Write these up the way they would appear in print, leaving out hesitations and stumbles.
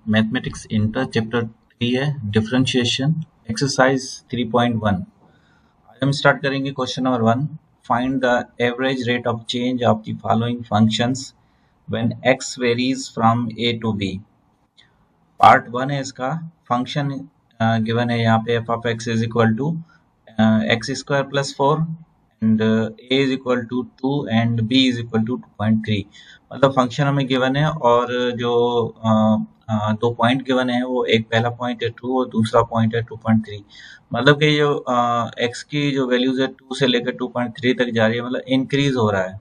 Mathematics inter chapter 3 है differentiation exercise 3.1। आज हम स्टार्ट करेंगे question number 1। Find the average rate of change of the following functions when x varies from a to b। Part 1 है इसका। Function given है यहाँ पे f of x is equal to X square plus 4 and a is equal to 2 and b is equal to 2.3। मतलब function हमें given है और जो दो पॉइंट गिवन है वो एक पहला पॉइंट है 2 और दूसरा पॉइंट है 2.3। मतलब कि जो x की जो वैल्यूज है 2 से लेकर 2.3 तक जा रही है, मतलब इंक्रीज हो रहा है।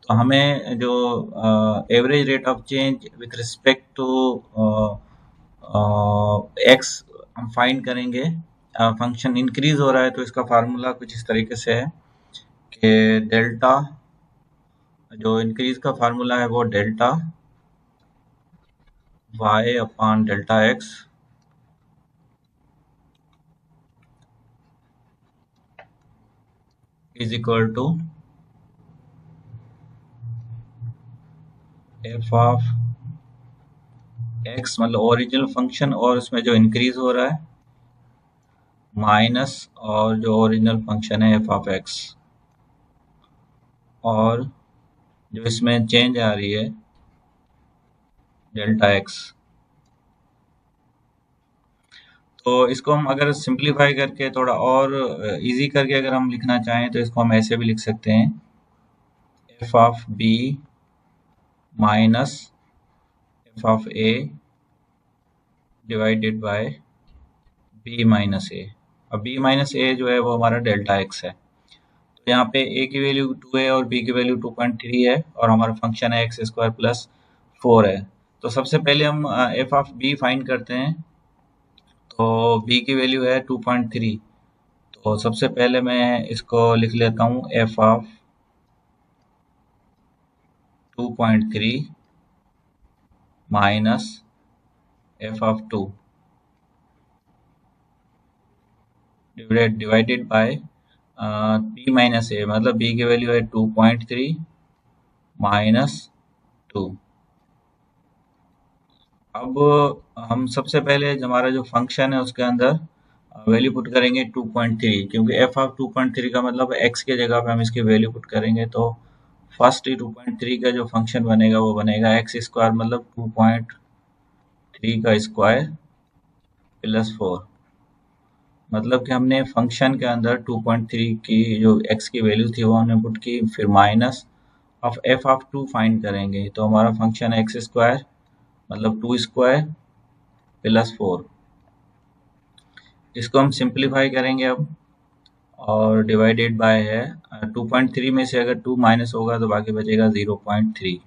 तो हमें जो average rate of change with respect to x हम फाइंड करेंगे। फंक्शन इंक्रीज हो रहा है तो इसका फार्मूला कुछ इस तरीके से है कि डेल्टा, जो इंक्रीज का फार्मूला है वो delta y upon delta x is equal to f of x, मतलब ओरिजिनल फंक्शन और उसमें जो इंक्रीज हो रहा है, माइनस और जो ओरिजिनल फंक्शन है f ऑफ x, और जो इसमें चेंज आ रही है डेल्टा x। तो इसको हम अगर सिंप्लीफाई करके थोड़ा और इजी करके अगर हम लिखना चाहें तो इसको हम ऐसे भी लिख सकते हैं, f of b minus f of a divided by b minus a। अब b माइनस a जो है वो हमारा डेल्टा x है। तो यहाँ पे a की वैल्यू 2 है और b की वैल्यू 2.3 है और हमारा फंक्शन है एक्स स्क्वायर प्लस 4 है। तो सबसे पहले हम f ऑफ b फाइंड करते हैं। तो b की वैल्यू है 2.3। तो सबसे पहले मैं इसको लिख लेता हूँ f of 2.3 minus f of 2 divided bye b minus a, मतलब b की वैल्यू है 2.3 माइनस 2। अब हम सबसे पहले हमारा जो फंक्शन है उसके अंदर वैल्यू पुट करेंगे 2.3, क्योंकि f ऑफ 2.3 का मतलब x के जगह पे हम इसकी वैल्यू पुट करेंगे। तो फर्स्ट 2.3 का जो फंक्शन बनेगा वो बनेगा एक्स स्क्वायर, मतलब 2.3 का स्क्वायर प्लस 4। मतलब कि हमने फंक्शन के अंदर 2.3 की जो x की वैल्यू थी वो हमने पुट की, फिर minus of f of 2 find करेंगे। तो हमारा फंक्शन है एक्स स्क्वायर, मतलब 2 स्क्वायर प्लस 4। इसको हम सिंप्लीफाई करेंगे अब, और डिवाइडेड बाय है 2.3 में से अगर 2 माइनस होगा तो बाकी बचेगा 0.3।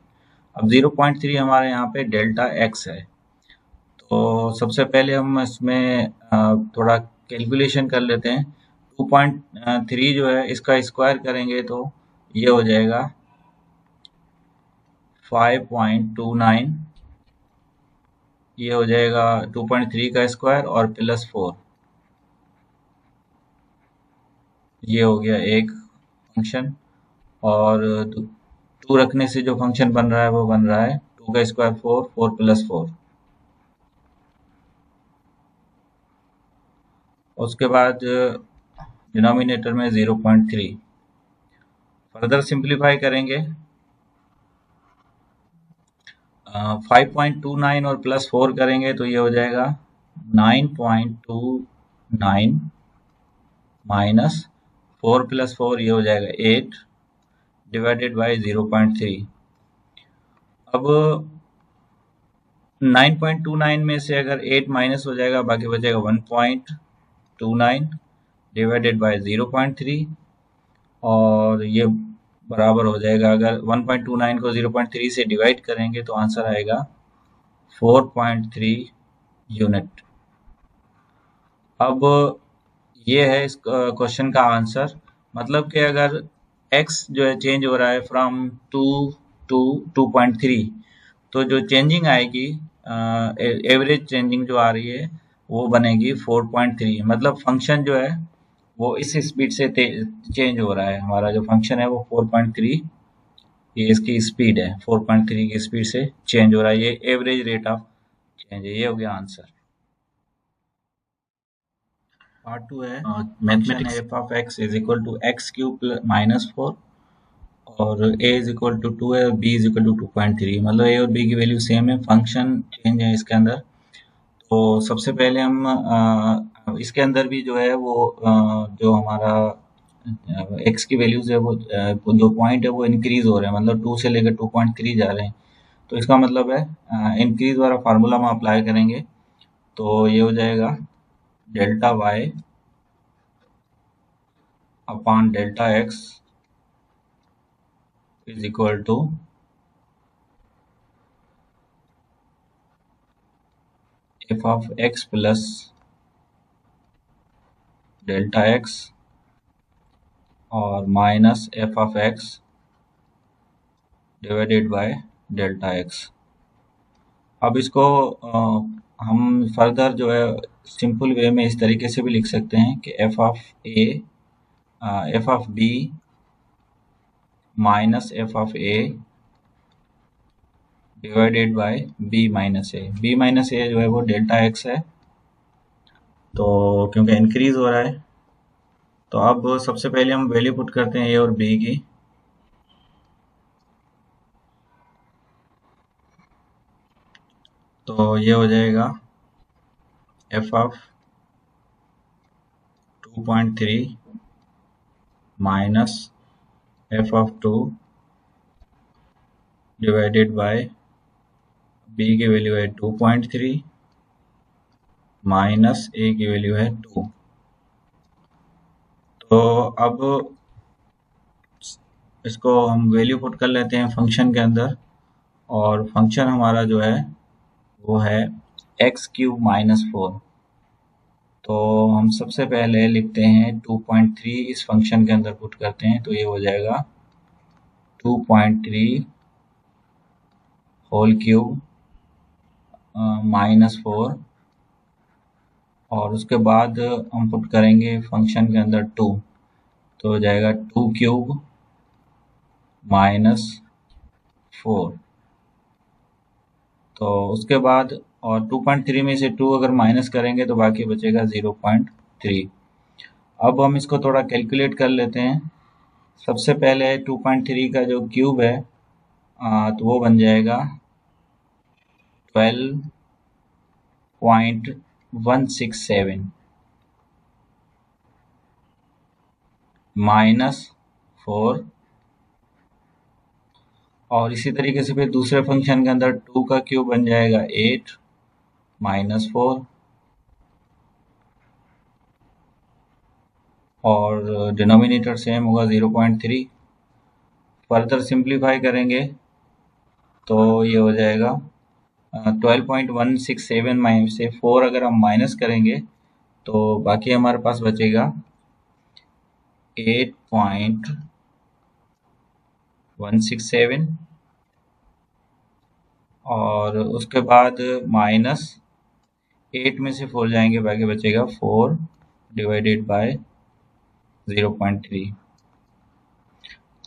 अब 0.3 हमारे यहाँ पे डेल्टा x है। तो सबसे पहले हम इसमें थोड़ा कैलकुलेशन कर लेते हैं। 2.3 जो है इसका स्क्वायर करेंगे तो ये हो जाएगा 5.29। ये हो जाएगा 2.3 का स्क्वायर और प्लस 4। ये हो गया एक फंक्शन, और 2 रखने से जो फंक्शन बन रहा है वो बन रहा है 2 का स्क्वायर 4, 4 प्लस 4। उसके बाद डिनोमिनेटर में 0.3 फर्दर सिंप्लीफाई करेंगे। 5.29 और प्लस 4 करेंगे तो ये हो जाएगा 9.29 माइनस 4 प्लस 4, ये हो जाएगा 8 डिवाइडेड बाई 0.3। अब 9.29 में से अगर 8 माइनस हो जाएगा, बाकी बचेगा 1.29 डिवाइडेड बाई 0.3, और ये बराबर हो जाएगा, अगर 1.29 को 0.3 से डिवाइड करेंगे तो आंसर आएगा 4.3 यूनिट। अब ये है इस क्वेश्चन का आंसर। मतलब कि अगर x जो है चेंज हो रहा है फ्रॉम 2 टू 2.3, तो जो चेंजिंग आएगी, एवरेज चेंजिंग जो आ रही है वो बनेगी 4.3। मतलब फंक्शन जो है वो इस स्पीड से चेंज हो रहा है। हमारा जो फंक्शन है वो 4.3, ये इसकी स्पीड है, 4.3 की स्पीड से चेंज हो रहा है। ये एवरेज रेट ऑफ चेंज है। ये हो गया आंसर। पार्ट 2 है mathematics. F of X is equal to X cube minus 4 और a इज इक्वल टू 2 है और b इज इक्वल टू 2.3। मतलब a और b की वैल्यू सेम है, फंक्शन चेंज है इसके अंदर। तो सबसे पहले हम इसके अंदर भी जो है वो जो हमारा x की वैल्यूज है वो जो पॉइंट है वो इंक्रीज हो रहे हैं, मतलब 2 से लेकर 2.3 जा रहे हैं। तो इसका मतलब है इंक्रीज वाला फार्मूला हम अप्लाई करेंगे तो ये हो जाएगा delta y upon delta x is equal to F of x plus delta x और minus F of x divided by delta x। अब इसको हम फर्दर जो है सिंपल वे में इस तरीके से भी लिख सकते हैं कि F of A F of B minus F of A divided by B minus A. B minus A जो है वो डेल्टा एक्स है, तो क्योंकि इंक्रीज हो रहा है तो अब सबसे पहले हम वैल्यू पुट करते हैं ए और बी की। तो ये हो जाएगा F of 2.3 minus F of 2 divided by B की वैल्यू है 2.3 माइनस ए की वैल्यू है 2। तो अब इसको हम वैल्यू पुट कर लेते हैं फंक्शन के अंदर, और फंक्शन हमारा जो है वो है एक्स क्यूब माइनस 4। तो हम सबसे पहले लिखते हैं 2.3 इस फंक्शन के अंदर पुट करते हैं तो ये हो जाएगा 2.3 होल क्यूब माइनस 4, और उसके बाद हम पुट करेंगे फंक्शन के अंदर 2 तो हो जाएगा 2 क्यूब माइनस 4। तो उसके बाद और 2.3 में से 2 अगर माइनस करेंगे तो बाकी बचेगा 0.3। अब हम इसको थोड़ा कैलकुलेट कर लेते हैं। सबसे पहले 2.3 का जो क्यूब है तो वो बन जाएगा 12.167 माइनस 4, और इसी तरीके से फिर दूसरे फंक्शन के अंदर 2 का क्यूब बन जाएगा 8 माइनस 4, और डिनोमिनेटर सेम होगा 0.3। फर्दर सिंप्लीफाई करेंगे तो ये हो जाएगा 12.167 में से 4 अगर हम माइनस करेंगे तो बाकी हमारे पास बचेगा 8.167, और उसके बाद माइनस 8 में से 4 जाएंगे, बाकी बचेगा 4 डिवाइडेड बाय 0.3।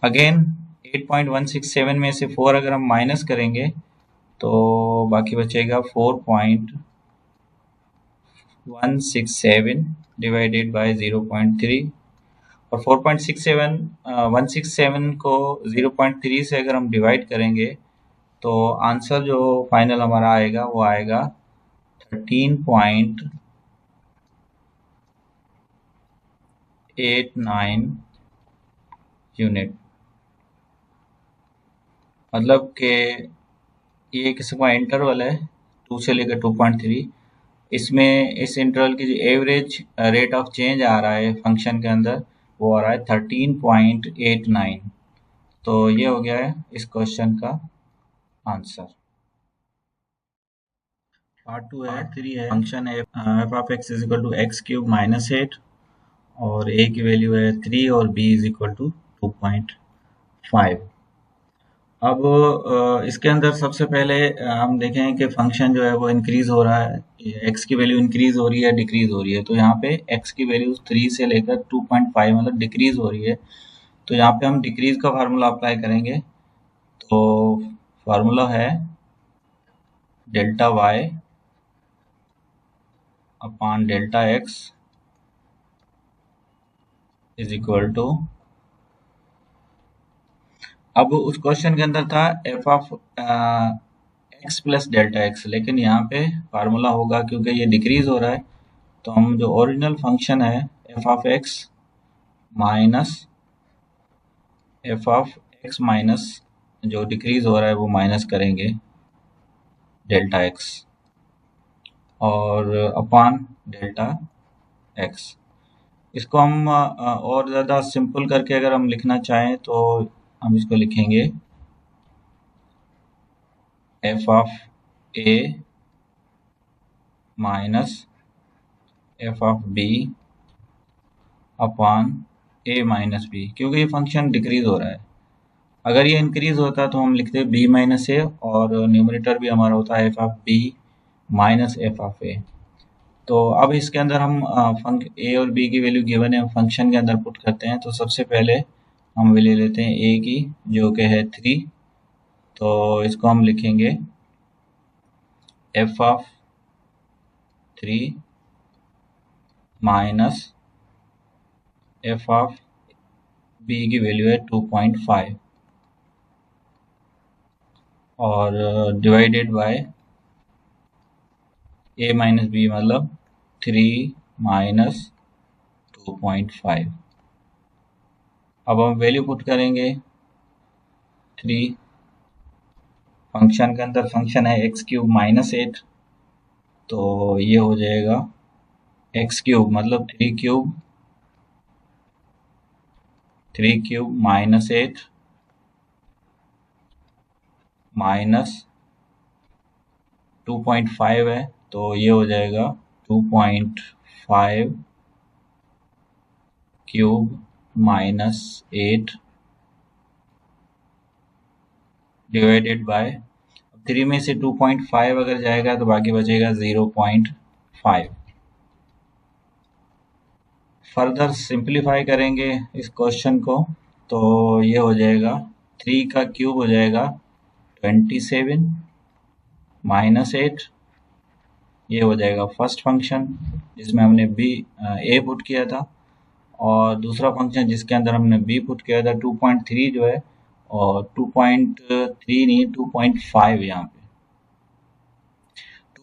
अगेन 8.167 में से 4 अगर हम माइनस करेंगे तो बाकी बचेगा 4.167 डिवाइडेड बाय 0.3, और 167 को 0.3 से अगर हम डिवाइड करेंगे तो आंसर जो फाइनल हमारा आएगा वो आएगा 13.89 यूनिट। मतलब कि ये किस्म का इंटरवल है 2 से लेकर 2.3, इसमें इस इंटरवल की जो एवरेज रेट ऑफ चेंज आ रहा है फंक्शन के अंदर वो आ रहा है 13.89। तो ये हो गया है इस क्वेश्चन का आंसर। पार्ट 2 है, पार्ट 3 है function F of X is equal to X cube minus 8 और ए की वैल्यू है 3 और बी इज इक्वल टू 2.5। अब इसके अंदर सबसे पहले हम देखें कि फंक्शन जो है वो इंक्रीज हो रहा है, एक्स की वैल्यू इंक्रीज हो रही है डिक्रीज हो रही है। तो यहाँ पे एक्स की वैल्यू 3 से लेकर 2.5 मतलब डिक्रीज हो रही है, तो यहाँ पे हम डिक्रीज का फार्मूला अप्लाई करेंगे। तो फार्मूला है delta Y upon delta X is equal to, अब उस क्वेश्चन के अंदर था F of X plus delta X, लेकिन यहाँ पे फार्मूला होगा क्योंकि ये डिक्रीज हो रहा है, तो हम जो ओरिजिनल फंक्शन है F of x minus F of x minus जो डिक्रीज हो रहा है वो माइनस करेंगे डेल्टा एक्स और अपॉन डेल्टा एक्स। इसको हम और ज़्यादा सिंपल करके अगर हम लिखना चाहें तो हम इसको लिखेंगे F of A minus F of B upon A minus B, क्योंकि ये फंक्शन डिक्रीज हो रहा है। अगर ये इंक्रीज होता तो हम लिखते बी माइनस ए और न्यूमरेटर भी हमारा होता है F of B minus F of A. तो अब इसके अंदर हम ए और बी की वैल्यू गिवन है, फंक्शन के अंदर पुट करते हैं। तो सबसे पहले हम वैल्यू लेते हैं ए की जो कि है 3, तो इसको हम लिखेंगे F of 3 minus F of B की वैल्यू है 2.5 और divided by A minus B मतलब 3 माइनस 2.5। अब हम वैल्यू पुट करेंगे 3, फंक्शन के अंदर फंक्शन है एक्स क्यूब माइनस 8, तो ये हो जाएगा एक्स क्यूब मतलब 3 क्यूब माइनस 8 माइनस 2.5 है, तो ये हो जाएगा 2.5 क्यूब माइनस 8 डिवाइडेड बाय 3 में से 2.5 अगर जाएगा तो बाकी बचेगा 0.5। फर्दर सिंप्लीफाई करेंगे इस क्वेश्चन को, तो ये हो जाएगा 3 का क्यूब हो जाएगा 27 माइनस 8, ये हो जाएगा फर्स्ट फंक्शन जिसमें हमने ए पुट किया था, और दूसरा फंक्शन जिसके अंदर हमने बी पुट किया था 2.3 जो है, और 2.3 नहीं 2.5 यहाँ पे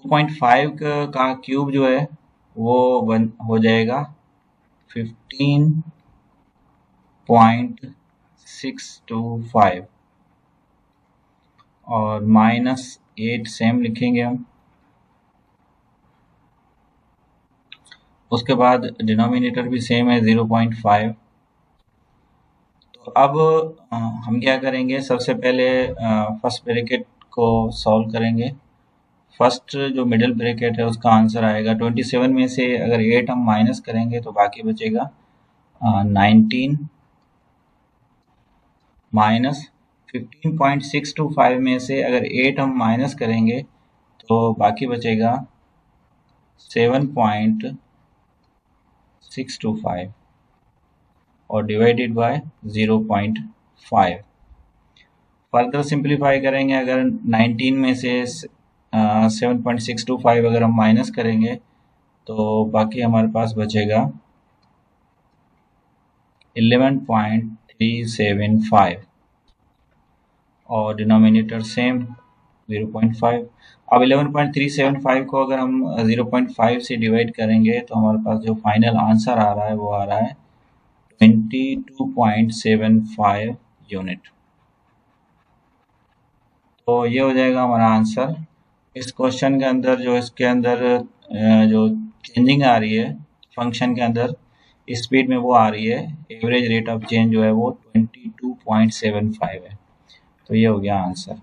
2.5 का क्यूब जो है वो हो जाएगा 15.625 और माइनस 8 सेम लिखेंगे हम। उसके बाद डिनोमिनेटर भी सेम है 0.5। तो अब हम क्या करेंगे, सबसे पहले फर्स्ट ब्रैकेट को सॉल्व करेंगे। फर्स्ट जो मिडिल ब्रैकेट है उसका आंसर आएगा 27 में से अगर 8 हम माइनस करेंगे तो बाकी बचेगा 19 माइनस 15.625 में से अगर 8 हम माइनस करेंगे तो बाकी बचेगा 7.625 और डिवाइडेड बाय 0.5। फर्दर सिंप्लीफाई करेंगे, अगर 19 में से 7.625 अगर हम माइनस करेंगे तो बाकी हमारे पास बचेगा 11.375 और डिनोमिनेटर सेम 0.5। अब 11.375 को अगर हम 0.5 से डिवाइड करेंगे तो हमारे पास जो फाइनल आंसर आ रहा है वो आ रहा है 22.75 यूनिट। तो ये हो जाएगा हमारा आंसर। इस क्वेश्चन के अंदर जो इसके अंदर जो चेंजिंग आ रही है फंक्शन के अंदर स्पीड में वो आ रही है, एवरेज रेट ऑफ चेंज जो है वो 22.75 है। तो ये हो गया आंसर।